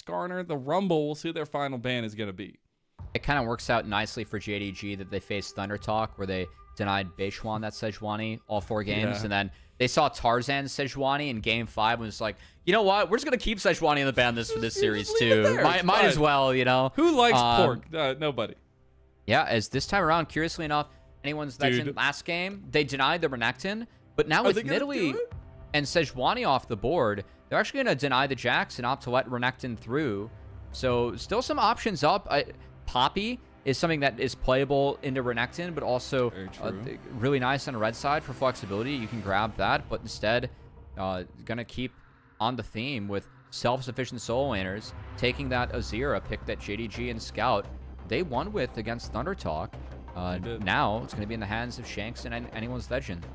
garner the Rumble. We'll see what their final ban is going to be. It kind of works out nicely for JDG that they faced Thunder Talk, where they denied Beishwan that Sejuani all 4 games. And then they saw Tarzan Sejuani in game 5 and was like, you know what? We're just going to keep Sejuani in the ban for this series too. Might as well, you know. Who likes pork? Nobody. Yeah, as this time around, curiously enough, anyone's legend last game, they denied the Renekton. But now with Nidalee and Sejuani off the board, they're actually going to deny the Jax and opt to let Renekton through. So still some options up. Poppy is something that is playable into Renekton, but also really nice on the red side for flexibility. You can grab that, but instead, going to keep on the theme with self-sufficient solo laners, taking that Azir, a pick that JDG and Scout, they won with against Thunder Talk. Now it's going to be in the hands of Shanks and anyone's legend.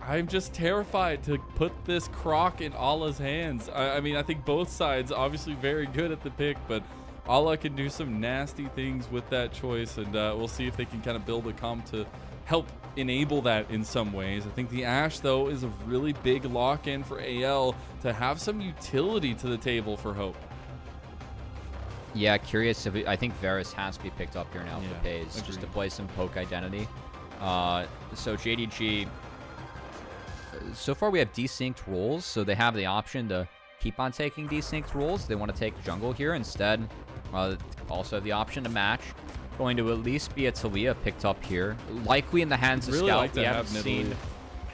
I'm just terrified to put this Croc in Allah's hands. I mean, I think both sides obviously very good at the pick, but Allah can do some nasty things with that choice, and we'll see if they can kind of build a comp to help enable that in some ways. I think the Ashe, though, is a really big lock-in for AL to have some utility to the table for Hope. Yeah, curious if I think Varus has to be picked up here now for Peyz, just to play some poke identity. So JDG, so far we have desynced roles, so they have the option to keep on taking desynced roles. They want to take jungle here instead. Also have the option to match. Going to at least be a Taliyah picked up here. Likely in the hands of Scout. We haven't seen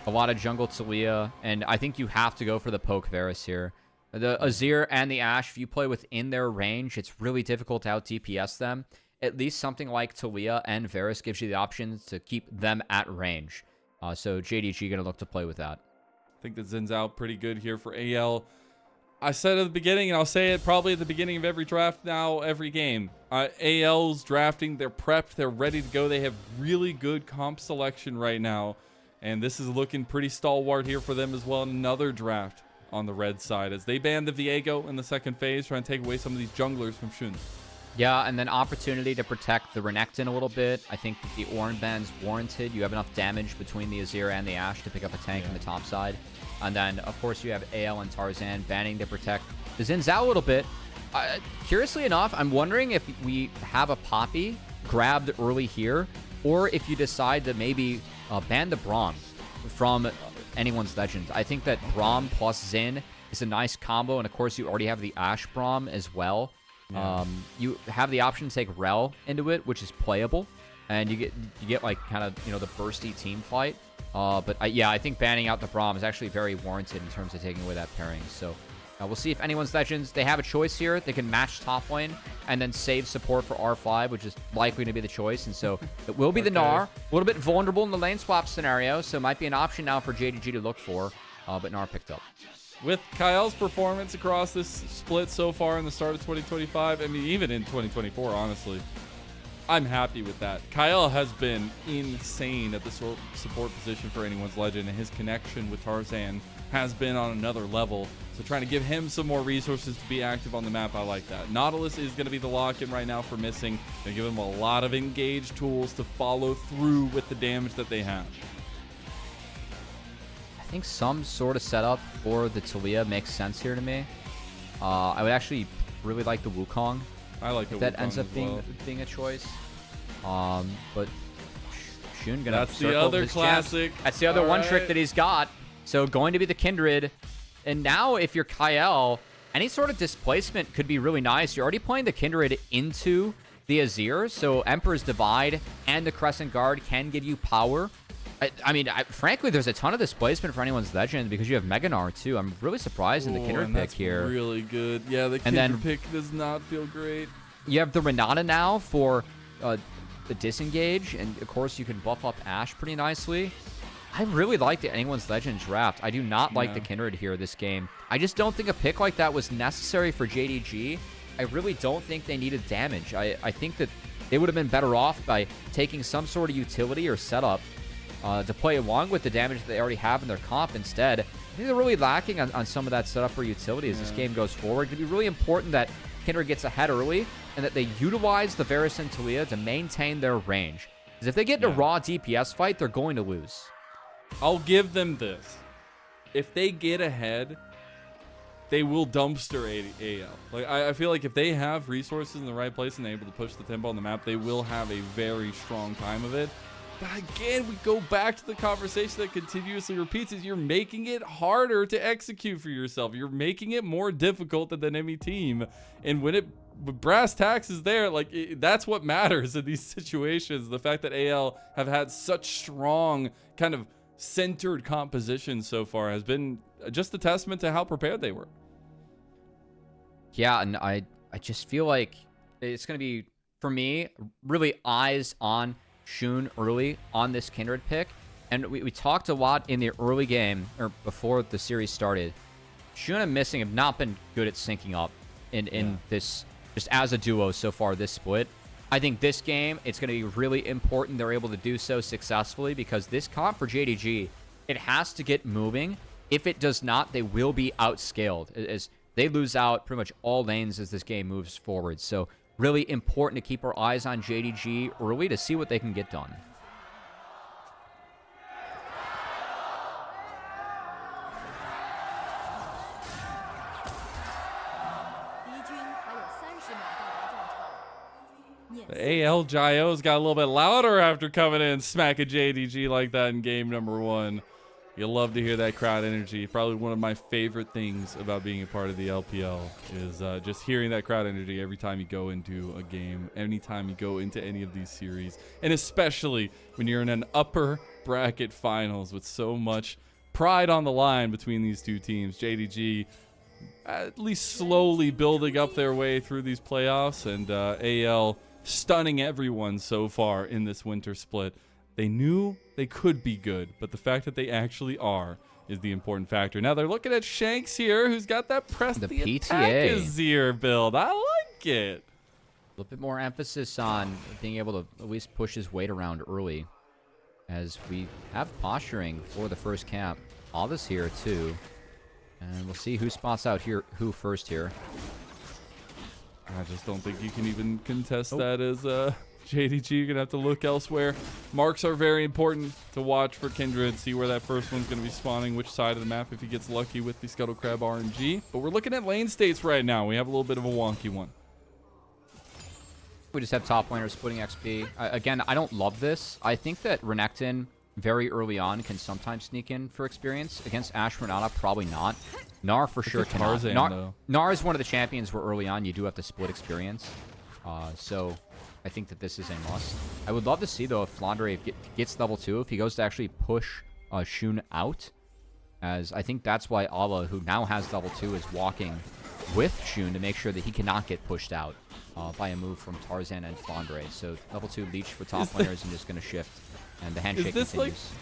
a lot of jungle Taliyah, and I think you have to go for the poke Varus here. The Azir and the Ashe, if you play within their range, it's really difficult to out DPS them. At least something like Taliyah and Varus gives you the option to keep them at range. So JDG going to look to play with that. I think that Zin's out pretty good here for AL. I said at the beginning, and I'll say it probably at the beginning of every draft now, every game. AL's drafting, they're prepped, they're ready to go. They have really good comp selection right now, and this is looking pretty stalwart here for them as well in another draft on the red side as they ban the Viego in the second phase, trying to take away some of these junglers from Shun. Yeah, and then opportunity to protect the Renekton a little bit. I think the Ornn ban's warranted. You have enough damage between the Azir and the Ashe to pick up a tank in the top side. And then, of course, you have AL and Tarzan banning to protect the Zin's out a little bit. Curiously enough, I'm wondering if we have a Poppy grabbed early here, or if you decide to maybe ban the Braum from anyone's legend. I think that Braum plus Zin is a nice combo, and of course, you already have the Ashe Braum as well. Yeah. You have the option to take Rel into it, which is playable, and you get like kind of, you know, the bursty team fight. But I think banning out the Braum is actually very warranted in terms of taking away that pairing. So we'll see if anyone's legends, they have a choice here. They can match top lane and then save support for R5, which is likely to be the choice. And so it will be the Gnar, a little bit vulnerable in the lane swap scenario. So it might be an option now for JDG to look for, but Gnar picked up. With Kael's performance across this split so far in the start of 2025, I mean, even in 2024, honestly, I'm happy with that. Kael has been insane at the support position for anyone's legend, and his connection with Tarzan has been on another level. So trying to give him some more resources to be active on the map, I like that. Nautilus is going to be the lock-in right now for missing. Going to give him a lot of engaged tools to follow through with the damage that they have. I think some sort of setup for the Taliyah makes sense here to me. I would actually really like the Wukong. I like the Wukong. That ends up being a choice. But Shun gonna That's the other classic. That's the other one trick that he's got. So going to be the Kindred. And now if you're Kael, any sort of displacement could be really nice. You're already playing the Kindred into the Azir. So Emperor's Divide and the Crescent Guard can give you power. I mean, frankly, there's a ton of displacement for anyone's legend because you have Mega Gnar too. I'm really surprised in the Kindred pick here. Really good. Yeah, the Kindred pick does not feel great. You have the Renata now for the disengage, and of course you can buff up Ashe pretty nicely. I really like the anyone's legend draft. I do not like the Kindred here this game. I just don't think a pick like that was necessary for JDG. I really don't think they needed damage. I think that they would have been better off by taking some sort of utility or setup to play along with the damage that they already have in their comp instead. I think they're really lacking on some of that setup or utility as this game goes forward. It's going to be really important that Kindred gets ahead early and that they utilize the Varus and Taliyah to maintain their range. Because if they get in a raw DPS fight, they're going to lose. I'll give them this. If they get ahead, they will dumpster AL. Like I feel like if they have resources in the right place and they're able to push the tempo on the map, they will have a very strong time of it. But again, we go back to the conversation that continuously repeats: is you're making it harder to execute for yourself. You're making it more difficult than the enemy team. And when brass tacks is there, like that's what matters in these situations. The fact that AL have had such strong kind of centered composition so far has been just a testament to how prepared they were. Yeah, and I just feel like it's going to be, for me, really eyes on Shun early on this Kindred pick. And we talked a lot in the early game, or before the series started. Shun and Missing have not been good at syncing up in this, just as a duo so far this split. I think this game, it's going to be really important they're able to do so successfully, because this comp for JDG, it has to get moving. If it does not, they will be outscaled, as they lose out pretty much all lanes as this game moves forward. So really important to keep our eyes on JDG early to see what they can get done. The AL Gyos got a little bit louder after coming in, smacking JDG like that in game number 1. You'll love to hear that crowd energy. Probably one of my favorite things about being a part of the LPL is just hearing that crowd energy every time you go into a game, anytime you go into any of these series, and especially when you're in an upper bracket finals with so much pride on the line between these two teams. JDG at least slowly building up their way through these playoffs, and AL stunning everyone so far in this winter split. They knew they could be good, but the fact that they actually are is the important factor. Now they're looking at Shanks here, who's got that press the PTA Azir build. I like it. A little bit more emphasis on being able to at least push his weight around early, as we have posturing for the first camp. All this here too, and we'll see who spots out here, who first here. I just don't think you can even contest that as JDG. You're going to have to look elsewhere. Marks are very important to watch for Kindred. See where that first one's going to be spawning, which side of the map, if he gets lucky with the Scuttle Crab RNG. But we're looking at lane states right now. We have a little bit of a wonky one. We just have top laners splitting XP. Again, I don't love this. I think that Renekton very early on can sometimes sneak in for experience. Against Ashe Renata, probably not. Gnar for sure cannot. Gnar is one of the champions where early on you do have to split experience. So I think that this is a must. I would love to see, though, if Flandre gets level 2, if he goes to actually push Shun out. As I think that's why Ala, who now has level 2, is walking with Shun to make sure that he cannot get pushed out by a move from Tarzan and Flandre. So level 2 leech for top laners and just going to shift. And the handshake continues.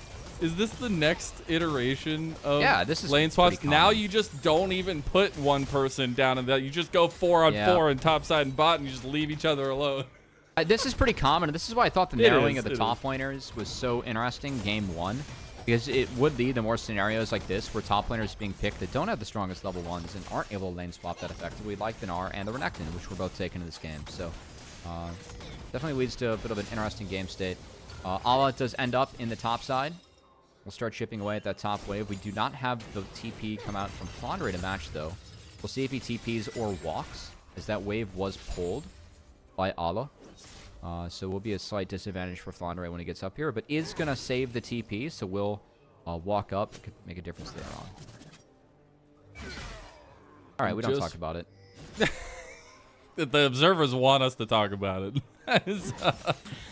Is this the next iteration of this is lane swaps? Now you just don't even put one person down in that. You just go 4-on-4 in top side and bot, and you just leave each other alone. This is pretty common. This is why I thought the narrowing of the top laners was so interesting game 1. Because it would lead to more scenarios like this where top laners being picked that don't have the strongest level 1s and aren't able to lane swap that effectively, like the Gnar and the Renekton, which we're both taking in this game. So definitely leads to a bit of an interesting game state. Ala does end up in the top side. We'll start chipping away at that top wave. We do not have the TP come out from Flandre to match, though. We'll see if he TPs or walks, as that wave was pulled by Ala. So will be a slight disadvantage for Flandre when he gets up here, but is going to save the TP, so we'll walk up. Could make a difference later on. All right, we don't talk about it. The observers want us to talk about it. All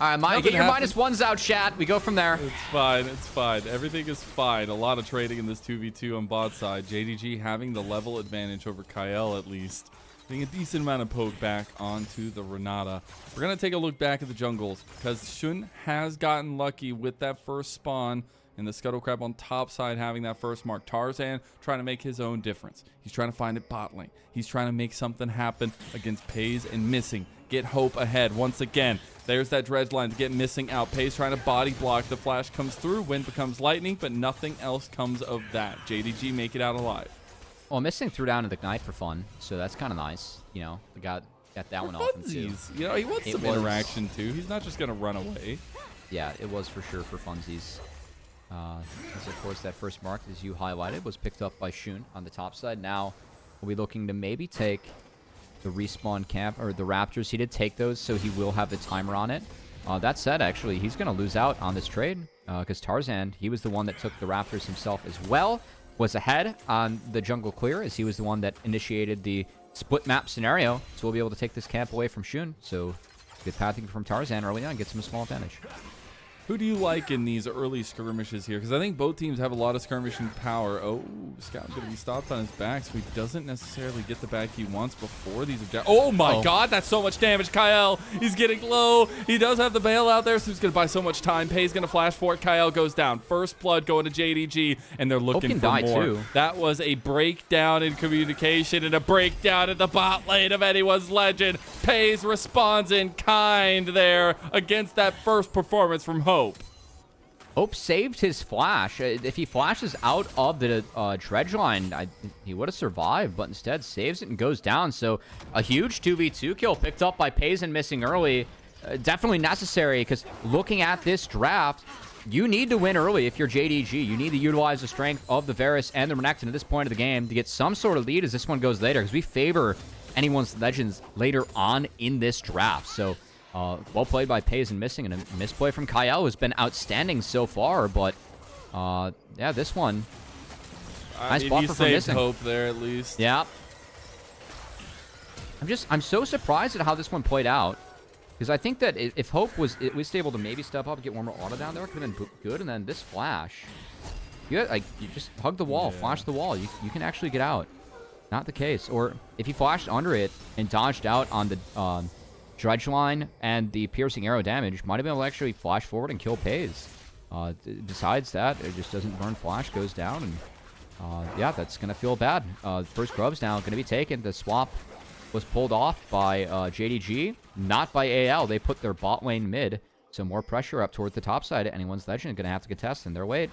right, get your -1s out, chat. We go from there. It's fine. It's fine. Everything is fine. A lot of trading in this 2v2 on bot side. JDG having the level advantage over Kael, at least. Getting a decent amount of poke back onto the Renata. We're going to take a look back at the jungles, because Shun has gotten lucky with that first spawn and the Scuttle Crab on top side having that first mark. Tarzan trying to make his own difference. He's trying to find it bot lane. He's trying to make something happen against Peyz and Missing. Get hope ahead once again. There's that dredge line to get Missing out. Peyz trying to body block. The flash comes through. Wind becomes lightning, but nothing else comes of that. JDG make it out alive. Well, Missing threw down to the Ignite for fun, so that's kind of nice. You know, we got that one off him too. You know, he wants some interaction too. He's not just going to run away. Yeah, it was for sure for funsies. As of course that first mark, as you highlighted, was picked up by Shun on the top side. Now Are we looking to maybe take the respawn camp or the Raptors? He did take those, so he will have the timer on it. That said, actually, he's going to lose out on this trade because Tarzan, he was the one that took the Raptors himself as well, was ahead on the jungle clear as he was the one that initiated the split map scenario. So we'll be able to take this camp away from Shun. So good pathing from Tarzan early on gets him a small advantage. Who do you like in these early skirmishes here? Because I think both teams have a lot of skirmishing power. Oh, Scout going to be stopped on his back, so he doesn't necessarily get the back he wants before these objectives. Oh my god, that's so much damage. Kael, he's getting low. He does have the bail out there, so he's going to buy so much time. Peyz going to flash for it. Kael goes down. First blood going to JDG, and they're looking for more. Too. That was a breakdown in communication and a breakdown in the bot lane of anyone's legend. Peyz responds in kind there against that first performance from Hope. Hope saved his flash. If he flashes out of the dredge line, he would have survived, but instead saves it and goes down. So a huge 2v2 kill picked up by Peyz and missing early. Definitely necessary because looking at this draft, you need to win early if you're JDG. You need to utilize the strength of the Varus and the Renekton at this point of the game to get some sort of lead as this one goes later because we favor anyone's legends later on in this draft. So well played by Peyz and missing, and a misplay from Kael has been outstanding so far, but yeah, this one, nice block for missing. Hope there at least. Yeah. I'm so surprised at how this one played out, because I think that if Hope was at least able to maybe step up and get one more auto down there, it could have been good, and then this flash, you just hug the wall, flash the wall, you can actually get out. Not the case. Or if he flashed under it and dodged out on the dredge line and the piercing arrow damage, might have been able to actually flash forward and kill Peyz. Besides that, it just doesn't burn flash, goes down, and yeah, that's going to feel bad. First grub's now going to be taken. The swap was pulled off by JDG, not by AL. They put their bot lane mid, so more pressure up towards the top side. Anyone's legend going to have to contest in their weight.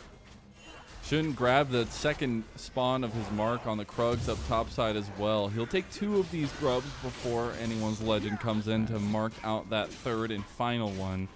Shouldn't grab the second spawn of his mark on the Krugs up top side as well. He'll take 2 of these grubs before anyone's legend comes in to mark out that third and final one.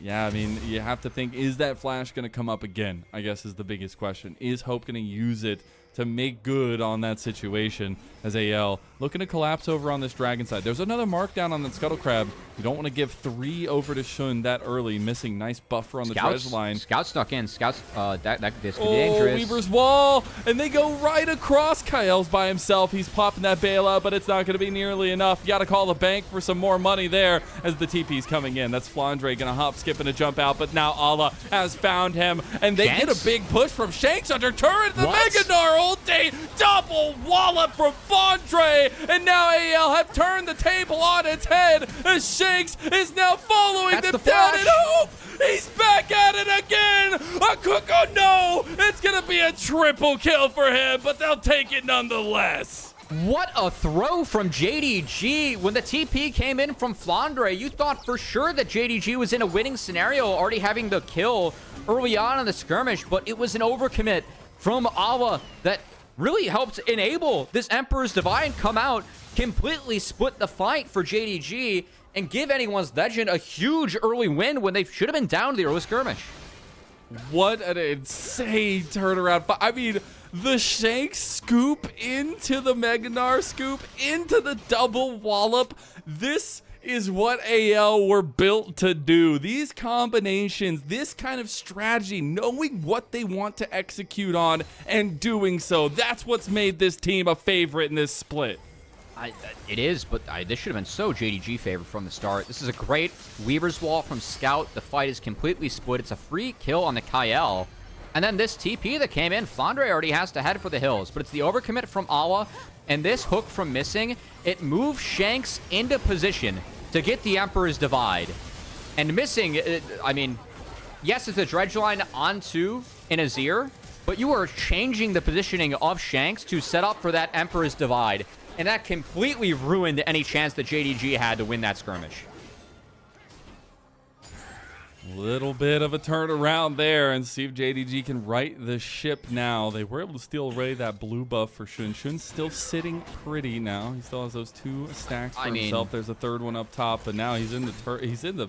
Yeah, I mean, you have to think, is that flash going to come up again? I guess is the biggest question. Is Hope going to use it to make good on that situation as AL looking to collapse over on this dragon side? There's another mark down on the Scuttle Crab. You don't want to give 3 over to Shun that early, missing nice buffer on the dredge line. Scout snuck in. Scouts, this could be dangerous. Weaver's wall, and they go right across. Kael's by himself. He's popping that bailout, but it's not going to be nearly enough. You got to call the bank for some more money there as the TP's coming in. That's Flandre going to hop, skip, and a jump out, but now Allah has found him, and they get a big push from Shanks under turret. The Meganar ulti, double wallop from Flandre, and now AL have turned the table on its head as Shanks is now following them down at Hope. He's back at it again. A Cuckoo, no. It's going to be a triple kill for him, but they'll take it nonetheless. What a throw from JDG. When the TP came in from Flandre, you thought for sure that JDG was in a winning scenario, already having the kill early on in the skirmish, but it was an overcommit from Allah that really helped enable this Emperor's Divide come out, completely split the fight for JDG, and give anyone's legend a huge early win when they should have been down to the early skirmish. What an insane turnaround. I mean, the Shanks scoop into the Meganar scoop into the double wallop. This is what AL were built to do. These combinations, this kind of strategy, knowing what they want to execute on and doing so. That's what's made this team a favorite in this split. It is, but this should have been so JDG favored from the start. This is a great Weaver's Wall from Scout. The fight is completely split. It's a free kill on the Kael. And then this TP that came in, Flandre already has to head for the hills, but it's the overcommit from Allah, and this hook from missing, it moves Shanks into position to get the Emperor's Divide. And missing, I mean, yes, it's a dredge line onto an Azir, but you are changing the positioning of Shanks to set up for that Emperor's Divide. And that completely ruined any chance that JDG had to win that skirmish. Little bit of a turnaround there, and see if JDG can right the ship now. They were able to steal away that blue buff for Shun. Shun's still sitting pretty now. He still has those 2 stacks for himself. There's a third one up top, but now he's in the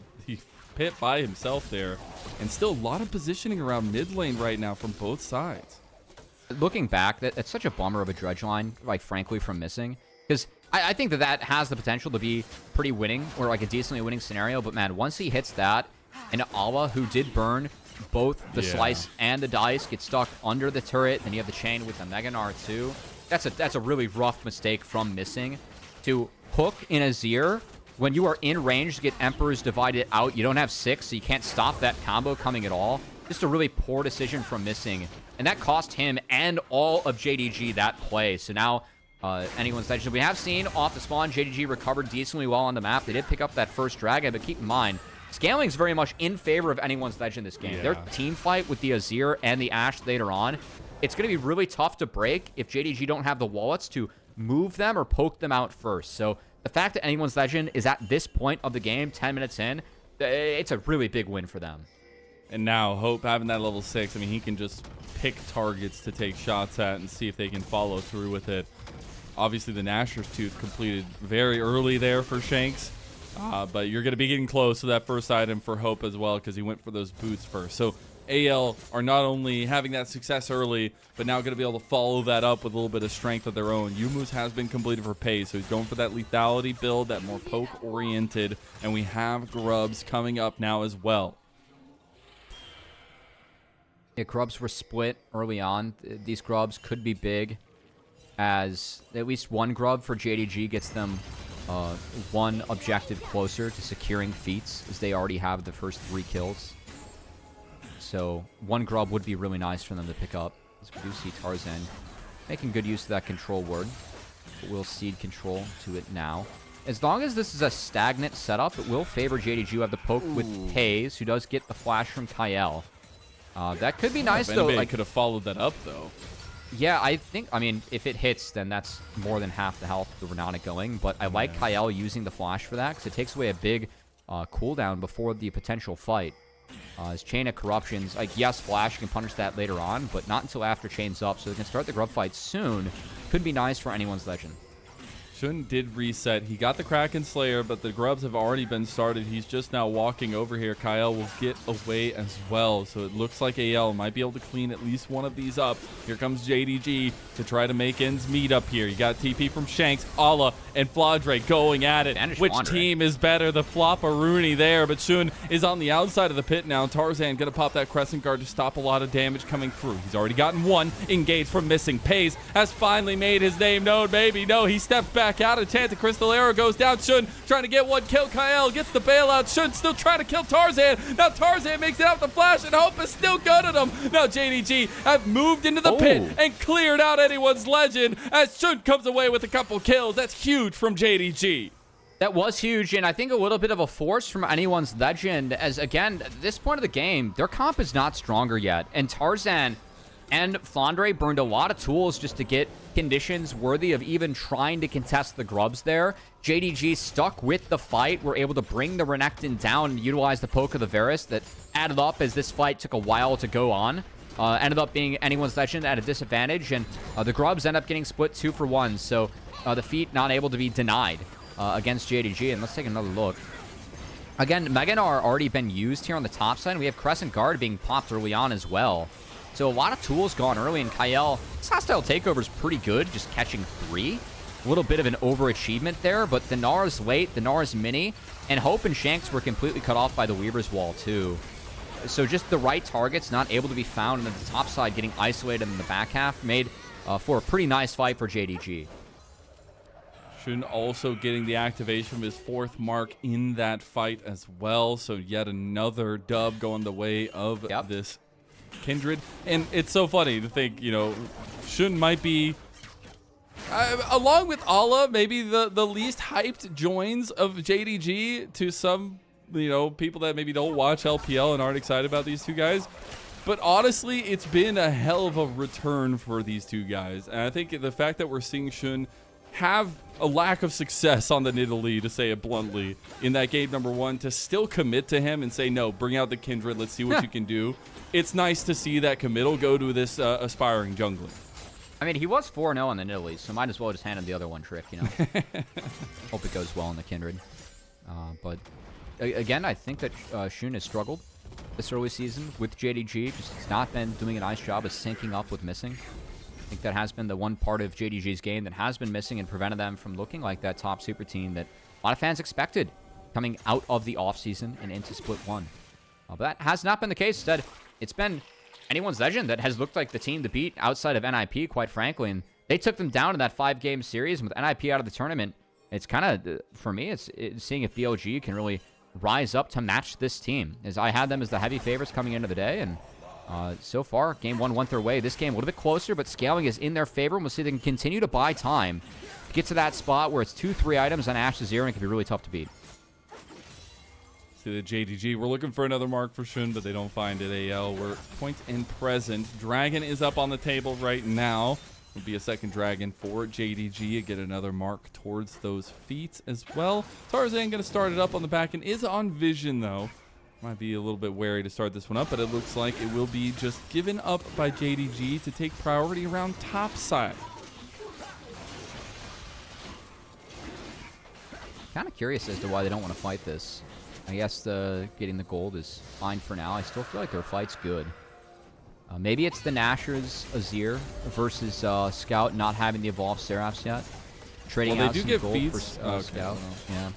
pit by himself there. And still a lot of positioning around mid lane right now from both sides. Looking back, that's such a bummer of a dredge line, like, frankly, from missing. Because I think that has the potential to be pretty winning, or like a decently winning scenario. But man, once he hits that, and Ala, who did burn both the slice and the dice, gets stuck under the turret, and you have the chain with the Meganar too. That's a really rough mistake from missing. To hook in Azir when you are in range to get Emperors divided out. You don't have 6, so you can't stop that combo coming at all. Just a really poor decision from missing. And that cost him and all of JDG that play. So now, anyone's legend. We have seen off the spawn, JDG recovered decently well on the map. They did pick up that first dragon, but keep in mind, scaling is very much in favor of anyone's legend this game. Their team fight with the Azir and the Ashe later on, it's going to be really tough to break if JDG don't have the wallets to move them or poke them out first. So the fact that anyone's legend is at this point of the game, 10 minutes in, it's a really big win for them. And now Hope having that level 6, I mean, he can just pick targets to take shots at and see if they can follow through with it. Obviously, the Nashor's Tooth completed very early there for Shanks. But you're going to be getting close to that first item for Hope as well, because he went for those boots first. So AL are not only having that success early, but now going to be able to follow that up with a little bit of strength of their own. Yumu's has been completed for Peyz, so he's going for that lethality build, that more poke-oriented. And we have Grubs coming up now as well. Yeah, Grubs were split early on. These Grubs could be big, as at least one Grub for JDG gets them one objective closer to securing feats, as they already have the first 3 kills. So one Grub would be really nice for them to pick up, as we do see Tarzan making good use of that control word. But we'll cede control to it now. As long as this is a stagnant setup, it will favor JDG, who have the poke with Peyz, who does get the flash from Kael. That could be nice, though. I could have followed that up, though. Yeah, I mean, if it hits, then that's more than half the health of the Renata going. But I like Kael using the flash for that, because it takes away a big cooldown before the potential fight. His Chain of Corruptions, like, yes, flash can punish that later on, but not until after Chain's up, so they can start the Grub fight soon. Could be nice for anyone's legend. Shun did reset. He got the Kraken Slayer, but the Grubs have already been started. He's just now walking over here. Kael will get away as well. So it looks like AL might be able to clean at least one of these up. Here comes JDG to try to make ends meet up here. You got TP from Shanks, Ala, and Flandre going at it. Which team is better? The Flopperoonie there, but Shun is on the outside of the pit now. Tarzan going to pop that Crescent Guard to stop a lot of damage coming through. He's already gotten one engaged from missing. Peyz has finally made his name known, baby. No, he steps back out. A chance. The Crystal Arrow goes down. Shun trying to get one kill. Kael gets the bailout. Shun still trying to kill Tarzan. Now Tarzan makes it out the flash, and Hope is still good at him. Now JDG have moved into the pit and cleared out anyone's legend as Shun comes away with a couple kills. That's huge from JDG. That was huge, and I think a little bit of a force from anyone's legend, as again, at this point of the game, their comp is not stronger yet, and Tarzan and Flandre burned a lot of tools just to get conditions worthy of even trying to contest the Grubs there. JDG stuck with the fight, were able to bring the Renekton down and utilize the poke of the Varus that added up as this fight took a while to go on. Ended up being anyone's legend at a disadvantage, and the Grubs end up getting split 2 for 1, so the feat not able to be denied against JDG. And let's take another look. Again, Meganar already been used here on the top side, and we have Crescent Guard being popped early on as well. So a lot of tools gone early, and Kael, his hostile takeover is pretty good, just catching 3. A little bit of an overachievement there, but the Nara's late, the Nara's mini, and Hope and Shanks were completely cut off by the Weaver's Wall too. So just the right targets not able to be found, and then the top side getting isolated in the back half made for a pretty nice fight for JDG. Shun also getting the activation of his 4th mark in that fight as well. So yet another dub going the way of this Kindred. And it's so funny to think, you know, Shun might be, along with Ala, maybe the least hyped joins of JDG to some, you know, people that maybe don't watch LPL and aren't excited about these two guys. But honestly, it's been a hell of a return for these two guys. And I think the fact that we're seeing Shun have a lack of success on the Nidalee, to say it bluntly, in that game number 1, to still commit to him and say, no, bring out the Kindred, let's see what you can do. It's nice to see that committal go to this aspiring jungler. I mean, he was 4-0 on the Nidalee, so might as well just hand him the other one trick, you know. Hope it goes well in the Kindred. But again, I think that Shun has struggled this early season with JDG. Just has not been doing a nice job of syncing up with missing. I think that has been the one part of JDG's game that has been missing and prevented them from looking like that top super team that a lot of fans expected coming out of the offseason and into Split 1. But that has not been the case. Instead, it's been anyone's legend that has looked like the team to beat outside of NIP, quite frankly. And they took them down in that 5-game series. And with NIP out of the tournament, it's kind of, for me, it's seeing if BLG can really rise up to match this team. As I had them as the heavy favorites coming into the day. And so far, game 1 went their way. This game a little bit closer, but scaling is in their favor. And we'll see if they can continue to buy time to get to that spot where it's 2-3 items on Ash to 0, and it can be really tough to beat. See the JDG. We're looking for another mark for Shun, but they don't find it. AL, we're point in present. Dragon is up on the table right now. Will be a second dragon for JDG. Get another mark towards those feet as well. Tarzan going to start it up on the back end. Is on vision, though. Might be a little bit wary to start this one up, but it looks like it will be just given up by JDG to take priority around top side. Kind of curious as to why they don't want to fight this. I guess getting the gold is fine for now. I still feel like their fight's good. Maybe it's the Nashor's Azir versus Scout not having the evolved Seraphs yet. Trading out some gold for Scout. Yeah.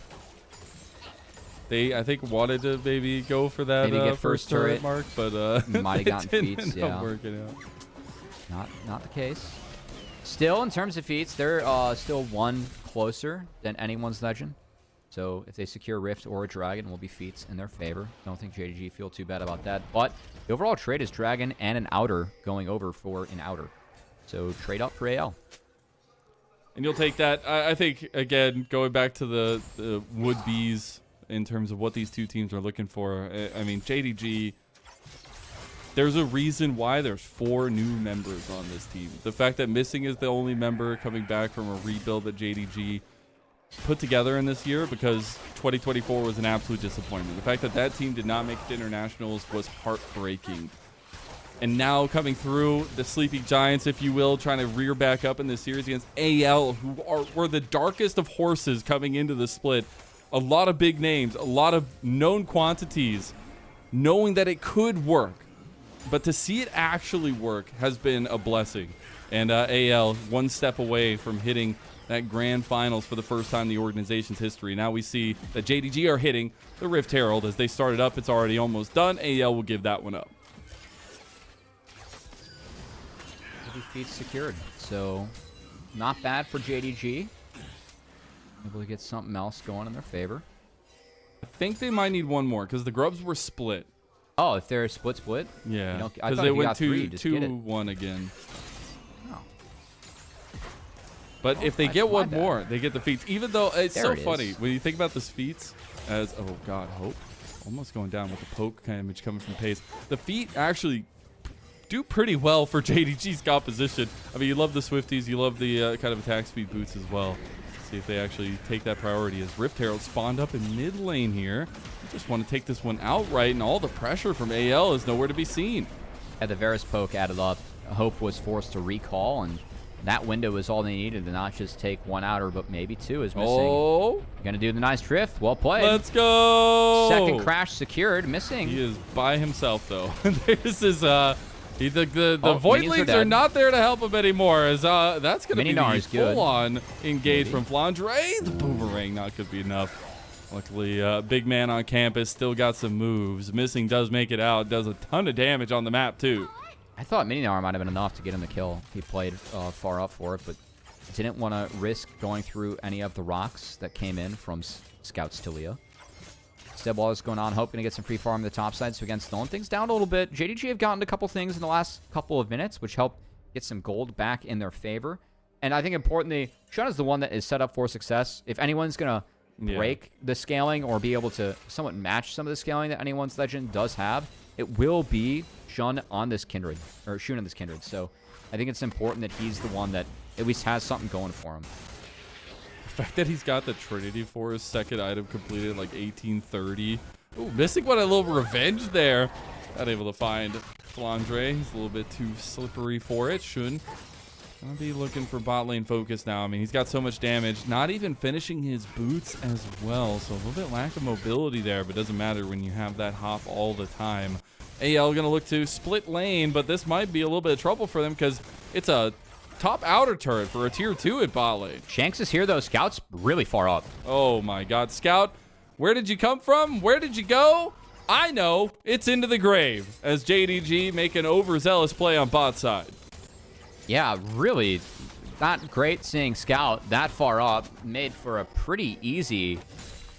They, I think, wanted to maybe go for that get first turret mark, but might have gotten feats. Yeah, not working out. Not the case. Still, in terms of feats, they're still one closer than anyone's legend. So if they secure Rift or a Dragon, will be feats in their favor. Don't think JDG feel too bad about that. But the overall trade is Dragon and an Outer going over for an Outer. So trade up for AL. And you'll take that. I think, again, going back to the would-be's in terms of what these two teams are looking for. I mean, JDG, there's a reason why there's 4 new members on this team. The fact that Missing is the only member coming back from a rebuild that JDG put together in this year, because 2024 was an absolute disappointment. The fact that that team did not make it to internationals was heartbreaking. And now coming through, the Sleepy Giants, if you will, trying to rear back up in this series against AL, who were the darkest of horses coming into the split. A lot of big names, a lot of known quantities, knowing that it could work. But to see it actually work has been a blessing. And AL, one step away from hitting that grand finals for the first time in the organization's history. Now we see that JDG are hitting the Rift Herald. As they started up, it's already almost done. AL will give that one up. Feats secured. So not bad for JDG. Able to get something else going in their favor. I think they might need one more because the Grubs were split. Oh, if they're split? Yeah, because they went 2-1 again. Oh. But if they get one more, they get the feats. Even though it's so funny when you think about this feats as, oh God, Hope. Almost going down with the poke kind of image coming from Peyz. The feat actually do pretty well for JDG's composition. I mean, you love the Swifties. You love the kind of attack speed boots as well. See if they actually take that priority, as Rift Herald spawned up in mid lane here. Just want to take this one outright, and all the pressure from AL is nowhere to be seen. Yeah, the Varus poke added up. Hope was forced to recall, and that window was all they needed to not just take one outer, but maybe 2 is missing. Oh. Gonna do the nice drift. Well played. Let's go. Second crash secured. Missing. He is by himself, though. This is the Void Leagues are not there to help him anymore, as that's going to be the full-on engage from Flandre. The boomerang not going to be enough. Luckily, big man on campus still got some moves. Missing does make it out. Does a ton of damage on the map, too. I thought Mininar might have been enough to get him the kill. He played far up for it, but didn't want to risk going through any of the rocks that came in from Scout's Talia. Instead, while this going on, Hope gonna get some free farm on the top side, so again, slowing things down a little bit. JDG have gotten a couple things in the last couple of minutes, which helped get some gold back in their favor. And I think importantly, Shun is the one that is set up for success. If anyone's gonna break the scaling or be able to somewhat match some of the scaling that anyone's legend does have, it will be Shun on this Kindred, or Shun on this Kindred. So I think it's important that he's the one that at least has something going for him. The fact that he's got the Trinity for his second item completed like 1830. Ooh, missing one, a little revenge there. Not able to find Flandre. He's a little bit too slippery for it. Shun gonna be looking for bot lane focus now. I mean, he's got so much damage. Not even finishing his boots as well. So a little bit lack of mobility there, but doesn't matter when you have that hop all the time. AL gonna look to split lane, but this might be a little bit of trouble for them because it's a top outer turret for a tier 2 at bot lane. Shanks is here, though. Scout's really far up. Oh, my God. Scout, where did you come from? Where did you go? I know. It's into the grave as JDG make an overzealous play on bot side. Yeah, really not great seeing Scout that far up. Made for a pretty easy,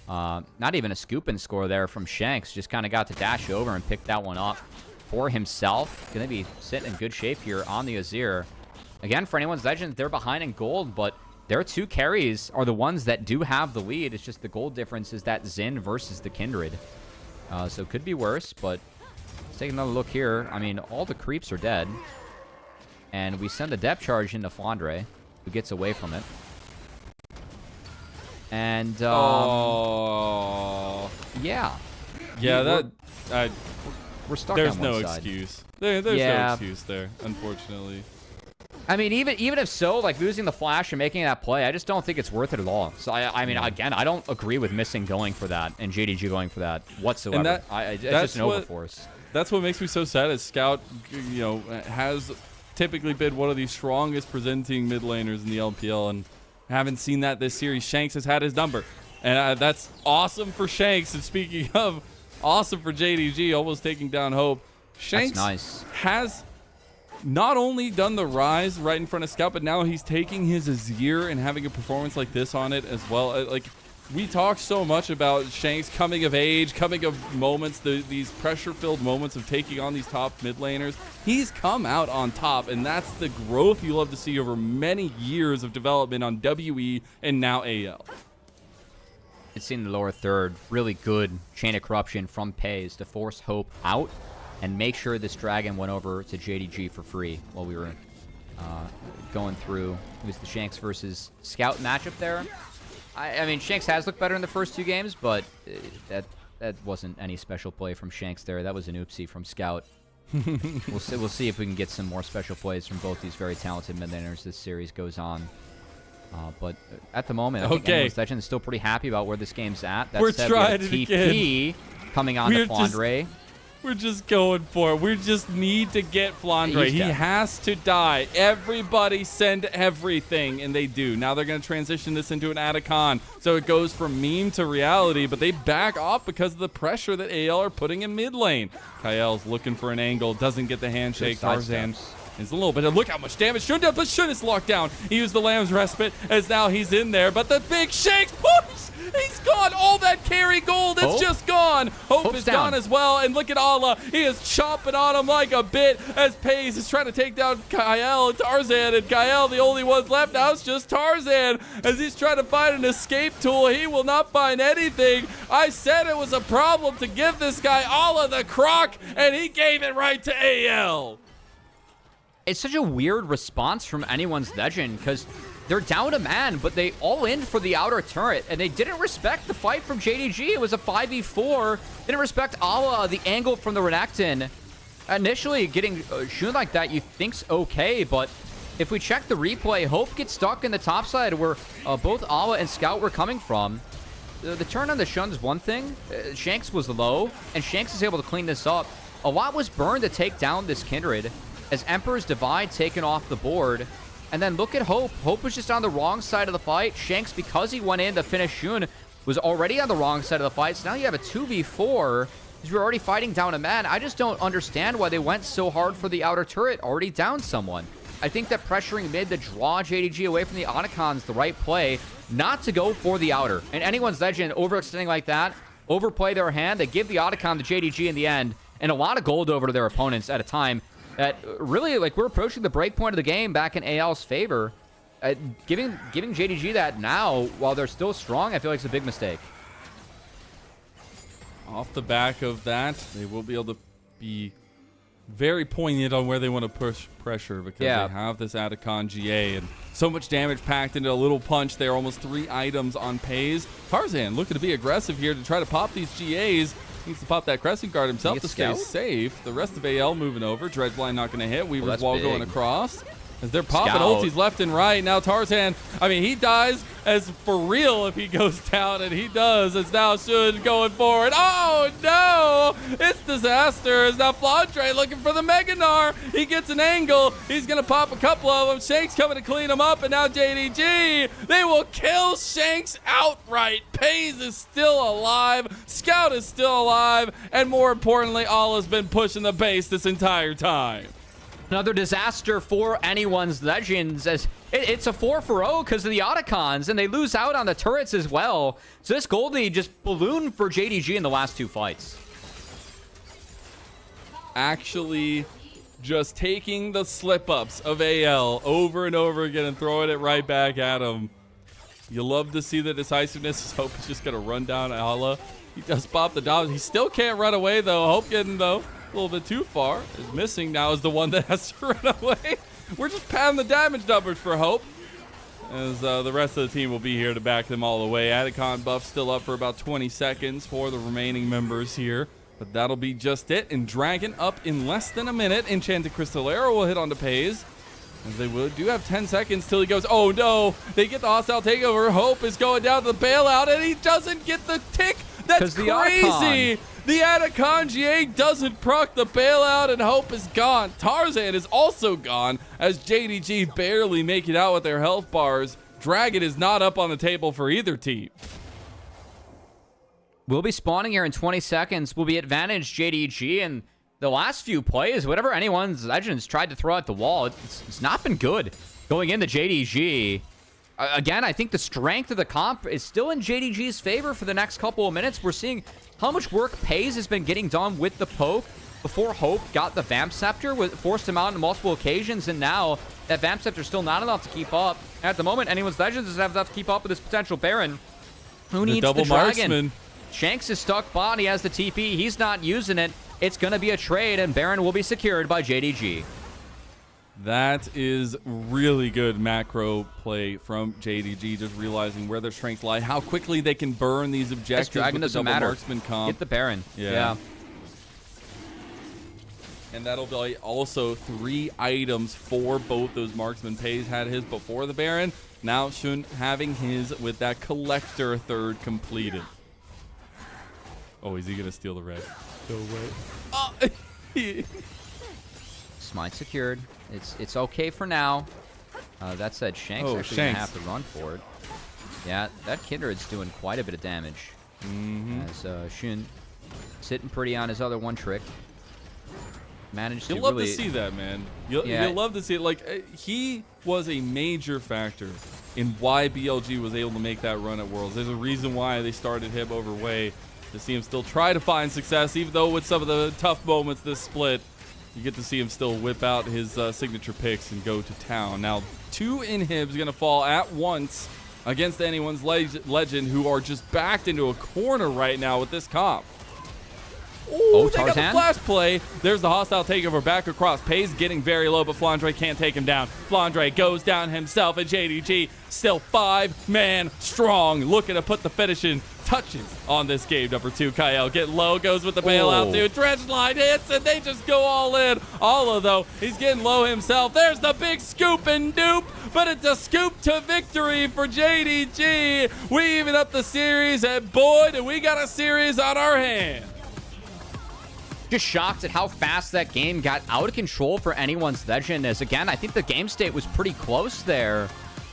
not even a scoop and score there from Shanks. Just kind of got to dash over and pick that one up for himself. Gonna be sitting in good shape here on the Azir. Again, for anyone's legend, they're behind in gold, but their 2 carries are the ones that do have the lead. It's just the gold difference is that Xin versus the Kindred. So it could be worse, but let's take another look here. I mean, all the creeps are dead. And we send the depth charge into Flandre, who gets away from it. And, yeah. Yeah, we're stuck there's on one no side. excuse. There's no excuse there, unfortunately. I mean, even if so, like losing the flash and making that play, I just don't think it's worth it at all. So I mean, again, I don't agree with Missing going for that and JDG going for that whatsoever. And it's just an overforce. That's what makes me so sad. Is Scout, you know, has typically been one of the strongest presenting mid laners in the LPL, and haven't seen that this series. Shanks has had his number, and that's awesome for Shanks. And speaking of awesome for JDG, almost taking down Hope. Shanks has not only done the rise right in front of Scout, but now he's taking his Azir and having a performance like this on it as well. Like, we talk so much about Shanks coming of age, coming of moments, these pressure-filled moments of taking on these top mid laners. He's come out on top, and that's the growth you love to see over many years of development on WE and now AL. It's in the lower third. Really good chain of corruption from Peyz to force Hope out and make sure this dragon went over to JDG for free while we were going through. It was the Shanks versus Scout matchup there. I mean, Shanks has looked better in the first 2 games, but that wasn't any special play from Shanks there. That was an oopsie from Scout. We'll see if we can get some more special plays from both these very talented mid laners as this series goes on. But at the moment, I think anyone's legend is still pretty happy about where this game's at. That We're said, trying we it have TP again. coming on to Flandre. We're just going for it. We just need to get Flandre. He has to die. Everybody send everything, and they do. Now they're going to transition this into an Atacon, so it goes from meme to reality, but they back off because of the pressure that AL are putting in mid lane. Kael's looking for an angle, doesn't get the handshake. Tarzan is a little bit. Look how much damage. Should it's locked down. He used the Lamb's Respite as now he's in there, but the big Shanks push! He's gone. All that carry gold is just gone. Hope is gone as well. And look at Allah. He is chomping on him like a bit as Peyz is trying to take down Kael and Tarzan. And Kael, the only ones left now, is just Tarzan as he's trying to find an escape tool. He will not find anything. I said it was a problem to give this guy Allah the croc, and he gave it right to AL. It's such a weird response from anyone's legend because they're down a man, but they all in for the outer turret, and they didn't respect the fight from JDG. It was a 5v4. Didn't respect Allah, the angle from the Renekton. Initially, getting shown like that, you think's okay, but if we check the replay, Hope gets stuck in the top side where both Allah and Scout were coming from. The turn on the Shun's one thing. Shanks was low, and Shanks is able to clean this up. A lot was burned to take down this Kindred as Emperor's Divide taken off the board. And then look at Hope. Hope was just on the wrong side of the fight. Shanks, because he went in to finish Shun, was already on the wrong side of the fight. So now you have a 2v4 because we're already fighting down a man. I just don't understand why they went so hard for the outer turret, already down someone. I think that pressuring mid to draw JDG away from the Onacon's the right play, not to go for the outer. And anyone's legend overextending like that, overplay their hand, they give the Otacon to JDG in the end, and a lot of gold over to their opponents at a time that really, like, we're approaching the break point of the game back in AL's favor. Giving JDG that now while they're still strong, I feel like it's a big mistake. Off the back of that, they will be able to be very poignant on where they want to push pressure because they have this Atacon GA and so much damage packed into a little punch there. Almost 3 items on Peyz. Tarzan looking to be aggressive here to try to pop these GAs. Needs to pop that Crescent Guard himself to stay safe. The rest of AL moving over. Dredgeline not going to hit. Weaver's Wall going across. as they're popping Scout. ultis left and right. Now Tarzan, I mean, he dies as for real if he goes down, and he does. It's now Shun going forward. Oh, no! It's disaster. It's now Flandre looking for the Meganar. He gets an angle. He's going to pop a couple of them. Shanks coming to clean him up, and now JDG. They will kill Shanks outright. Peyz is still alive. Scout is still alive. And more importantly, all has been pushing the base this entire time. Another disaster for anyone's Legends, as it's a 4-for-0 because of the Otacons, and they lose out on the turrets as well. So this gold lead just ballooned for JDG in the last 2 fights. Actually, just taking the slip-ups of AL over and over again and throwing it right back at him. You love to see the decisiveness. Hope is just going to run down Ala. He does pop the dodge. He still can't run away, though. Hope getting, though, a little bit too far. Is missing now is the one that has to run away. We're just padding the damage numbers for Hope, as the rest of the team will be here to back them all the way. Atacon buff still up for about 20 seconds for the remaining members here, but that'll be just it. And Dragon up in less than a minute. Enchanted Crystal Arrow will hit onto Peyz, as they do have 10 seconds till he goes. Oh no, they get the hostile takeover. Hope is going down to the bailout, and he doesn't get the tick. That's crazy. The Atacon GA doesn't proc the bailout, and Hope is gone. Tarzan is also gone, as JDG barely make it out with their health bars. Dragon is not up on the table for either team. We'll be spawning here in 20 seconds. We'll be advantage JDG, and the last few plays, whatever anyone's Legends tried to throw at the wall, it's not been good. Going into JDG, again, I think the strength of the comp is still in JDG's favor for the next couple of minutes. We're seeing how much work Peyz has been getting done with the poke before Hope got the Vamp Scepter, forced him out on multiple occasions, and now that Vamp Scepter is still not enough to keep up. At the moment, anyone's Legends doesn't have enough to keep up with this potential Baron. Who needs the Dragon? Marksman. Shanks is stuck bot. He has the TP. He's not using it. It's going to be a trade, and Baron will be secured by JDG. That is really good macro play from JDG, just realizing where their strengths lie, how quickly they can burn these objectives. This Dragon with the doesn't double matter. Marksman comp. Get the Baron. Yeah. And that'll be also 3 items for both those marksmen. Peyz had his before the Baron. Now Shun having his with that collector third completed. Oh, is he going to steal the red? No way. Oh, Smite secured. It's okay for now. That said, Shanks actually going to have to run for it. Yeah, that Kindred's doing quite a bit of damage. As Shun sitting pretty on his other one trick. Managed to You'll love really... to see that, man. You'll love to see it. Like, he was a major factor in why BLG was able to make that run at Worlds. There's a reason why they started him over Way, to see him still try to find success, even though with some of the tough moments this split, you get to see him still whip out his signature picks and go to town. Now, 2 inhibs going to fall at once against anyone's Legend, who are just backed into a corner right now with this comp. Ooh, they got the flash play. There's the hostile takeover back across. Peyz getting very low, but Flandre can't take him down. Flandre goes down himself, and JDG still 5-man strong, looking to put the finishing touches on this game. Number 2, Kael get low, goes with the bailout, dude. Dredge line hits, and they just go all in. Alla, though, he's getting low himself. There's the big scoop and dupe, but it's a scoop to victory for JDG. We even up the series, and boy, do we got a series on our hands. Just shocked at how fast that game got out of control for anyone's Legend, as again, I think the game state was pretty close there.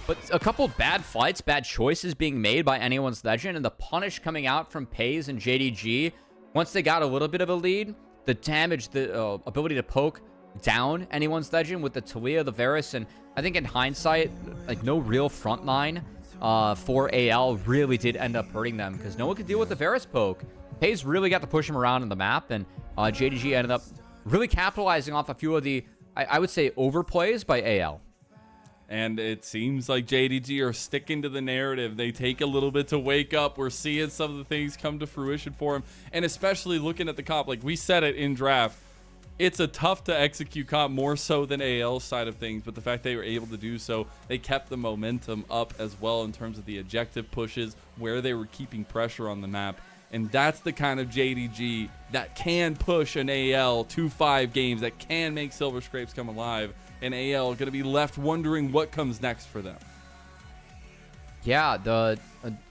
But a couple bad fights, bad choices being made by anyone's Legend, and the punish coming out from Peyz and JDG. Once they got a little bit of a lead, the damage, the ability to poke down anyone's Legend with the Talia, the Varus, and I think in hindsight, like no real front line for AL really did end up hurting them, because no one could deal with the Varus poke. Peyz really got to push him around on the map, and JDG ended up really capitalizing off a few of the, I would say, overplays by AL. And it seems like JDG are sticking to the narrative. They take a little bit to wake up. We're seeing some of the things come to fruition for him. And especially looking at the comp, like we said it in draft, it's a tough to execute comp, more so than AL's side of things. But the fact they were able to do so, they kept the momentum up as well in terms of the objective pushes, where they were keeping pressure on the map. And that's the kind of JDG that can push an AL to 5 games, that can make Silver Scrapes come alive. And AL going to be left wondering what comes next for them. Yeah,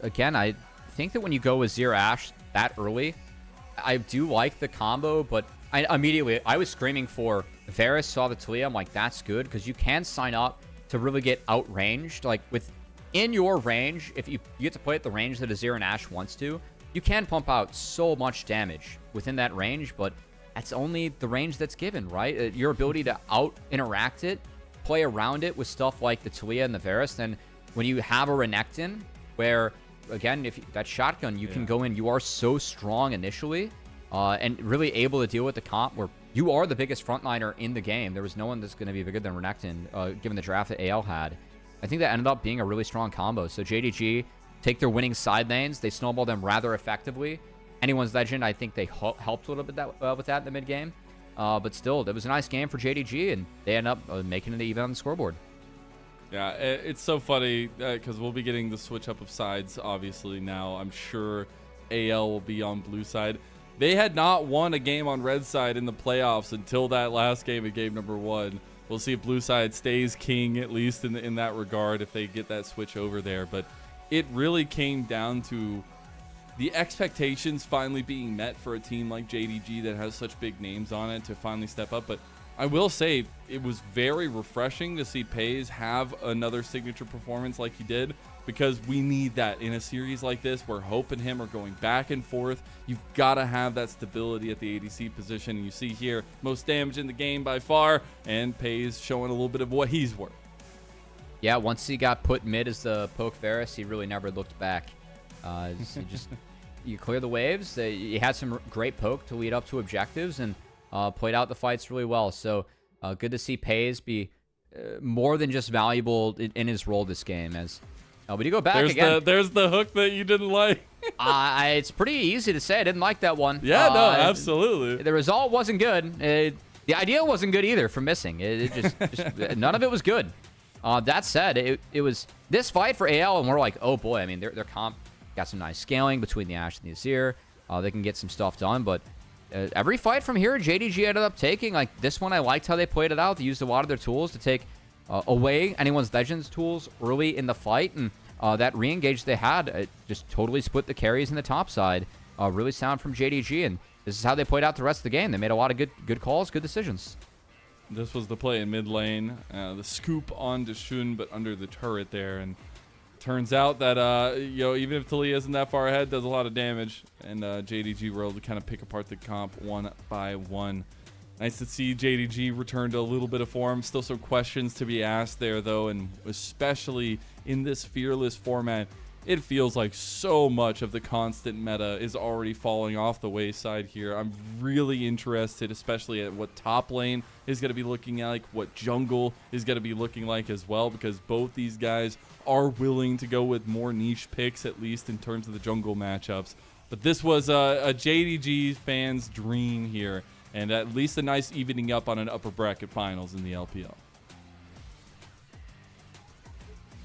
again, I think that when you go with Zero Ash that early, I do like the combo, but I was screaming for Varus, saw the Talia. I'm like, that's good, because you can sign up to really get outranged. Like, within your range, if you get to play at the range that a Zero and Ash wants to, you can pump out so much damage within that range, but that's only the range that's given, right? Your ability to out-interact it, play around it with stuff like the Talia and the Varus, then when you have a Renekton, where, again, if that shotgun, you can go in, you are so strong initially, and really able to deal with the comp where you are the biggest frontliner in the game. There was no one that's going to be bigger than Renekton, given the draft that AL had. I think that ended up being a really strong combo. So JDG take their winning side lanes. They snowball them rather effectively. Anyone's Legend, I think they helped a little bit with that in the mid-game. But still, it was a nice game for JDG, and they end up making it even on the scoreboard. Yeah, it's so funny because we'll be getting the switch up of sides, obviously, now. I'm sure AL will be on blue side. They had not won a game on red side in the playoffs until that last game of game number 1. We'll see if blue side stays king, at least in that regard, if they get that switch over there. But it really came down to the expectations finally being met for a team like JDG that has such big names on it to finally step up. But I will say it was very refreshing to see Peyz have another signature performance like he did, because we need that in a series like this where Hope and him are going back and forth. You've got to have that stability at the ADC position. And you see here, most damage in the game by far, and Peyz showing a little bit of what he's worth. Yeah, once he got put mid as the poke Varus, he really never looked back. Just you clear the waves. You had some great poke to lead up to objectives, and played out the fights really well. So good to see Peyz be more than just valuable in his role this game. But you go back again. There's the hook that you didn't like. It's pretty easy to say I didn't like that one. Yeah, no, absolutely. The result wasn't good. The idea wasn't good either for missing. It just none of it was good. That said, it was this fight for AL, and we're like, oh boy. I mean, their comp got some nice scaling between the Ashe and the Azir. They can get some stuff done, but every fight from here, JDG ended up taking. Like this one, I liked how they played it out. They used a lot of their tools to take away anyone's Legends tools early in the fight, and that re-engage they had just totally split the carries in the top side. Really sound from JDG, and this is how they played out the rest of the game. They made a lot of good calls, good decisions. This was the play in mid lane, the scoop onto Shun, but under the turret there, and turns out that even if Talia isn't that far ahead, does a lot of damage, and JDG were able to kind of pick apart the comp one by one. Nice to see JDG return to a little bit of form. Still some questions to be asked there, though, and especially in this Fearless format, it feels like so much of the constant meta is already falling off the wayside here. I'm really interested, especially at what top lane is going to be looking like, what jungle is going to be looking like as well, because both these guys are willing to go with more niche picks, at least in terms of the jungle matchups. But this was a JDG fan's dream here, and at least a nice evening up on an upper bracket finals in the LPL.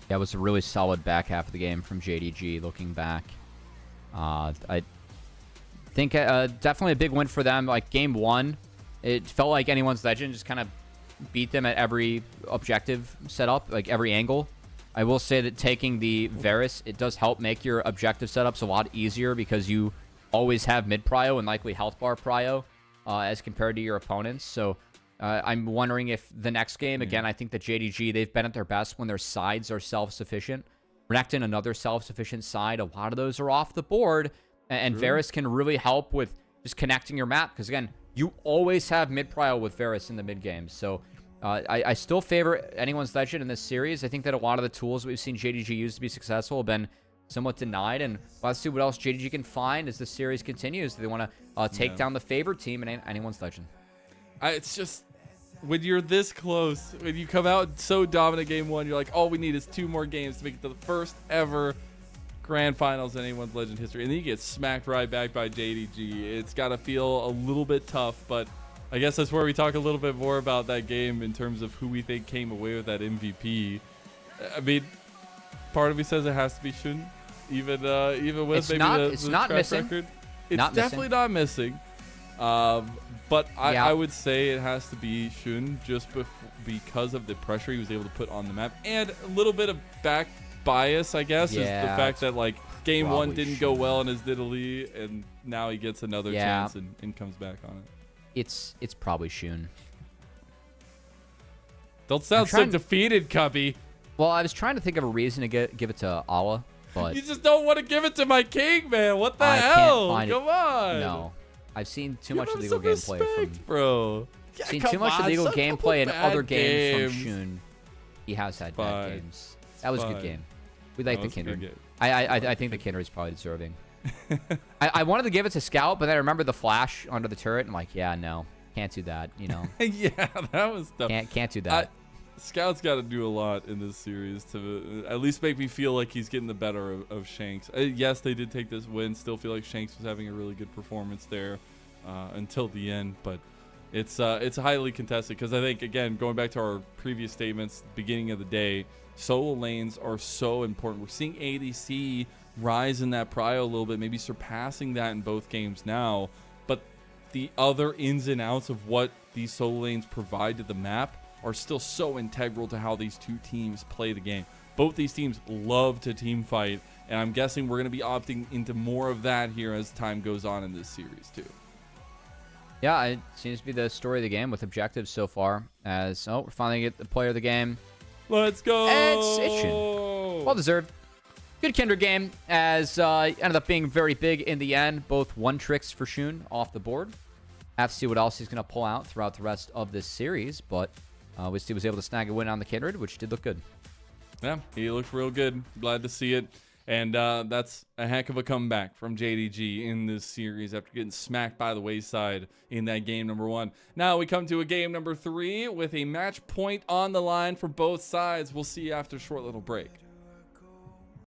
Yeah, it was a really solid back half of the game from JDG looking back. I think definitely a big win for them. Like game 1, it felt like anyone's Legend just kind of beat them at every objective setup, like every angle. I will say that taking the Varus, it does help make your objective setups a lot easier, because you always have mid prio and likely health bar prio as compared to your opponents. So I'm wondering if the next game, again, I think that JDG, they've been at their best when their sides are self-sufficient. Renekton, another self-sufficient side. A lot of those are off the board, and Varus can really help with just connecting your map, because, again, you always have mid-prio with Varus in the mid-game. So I still favor anyone's Legend in this series. I think that a lot of the tools we've seen JDG use to be successful have been somewhat denied, and let's see what else JDG can find as the series continues. They want to take down the favorite team in anyone's Legend. It's just, when you're this close, when you come out so dominant game 1, you're like, all we need is 2 more games to make it to the first ever grand finals in anyone's Legend history, and then you get smacked right back by JDG. It's got to feel a little bit tough, but I guess that's where we talk a little bit more about that game in terms of who we think came away with that MVP. I mean, part of me says it has to be Shun, even with It's maybe not, the it's not track missing. record. It's not definitely missing. not missing. But Yeah. I would say it has to be Shun just because of the pressure he was able to put on the map and a little bit of back bias, I guess, is the fact that like game one didn't go well in his Diddly, and now he gets another chance and comes back on it. It's probably Shun. Don't sound so defeated, Cubby. Well, I was trying to think of a reason to give it to Allah, but You just don't want to give it to my king, man. What the I hell? can't find Come on. No, I've seen too Give much him illegal some gameplay respect, from bro. Yeah, seen come too much on, illegal some gameplay in bad other games from games. Shun. He has had Fine. bad games. That was a good Fine. game. We like That the was a good Kindred. game. I think the Kindred is probably deserving. I wanted to give it to Scout, but then I remember the flash under the turret. I'm like, yeah, no, can't do that. You know, Yeah, that was tough. can't do that. Scout's got to do a lot in this series to at least make me feel like he's getting the better of Shanks. Yes, they did take this win. Still feel like Shanks was having a really good performance there until the end, but it's highly contested because I think, again, going back to our previous statements, beginning of the day, solo lanes are so important. We're seeing ADC rise in that prio a little bit, maybe surpassing that in both games now, but the other ins and outs of what these solo lanes provide to the map are still so integral to how these two teams play the game. Both these teams love to team fight, and I'm guessing we're going to be opting into more of that here as time goes on in this series too. Yeah, it seems to be the story of the game with objectives so far. As we're finally get the player of the game. Let's go. It's Shun. Well deserved. Good Kindred game, as ended up being very big in the end. Both one tricks for Shun off the board. Have to see what else he's going to pull out throughout the rest of this series, but he was able to snag a win on the Kindred, which did look good. Yeah, he looked real good. Glad to see it. And that's a heck of a comeback from JDG in this series after getting smacked by the wayside in that game number 1. Now we come to a game number 3 with a match point on the line for both sides. We'll see you after a short little break.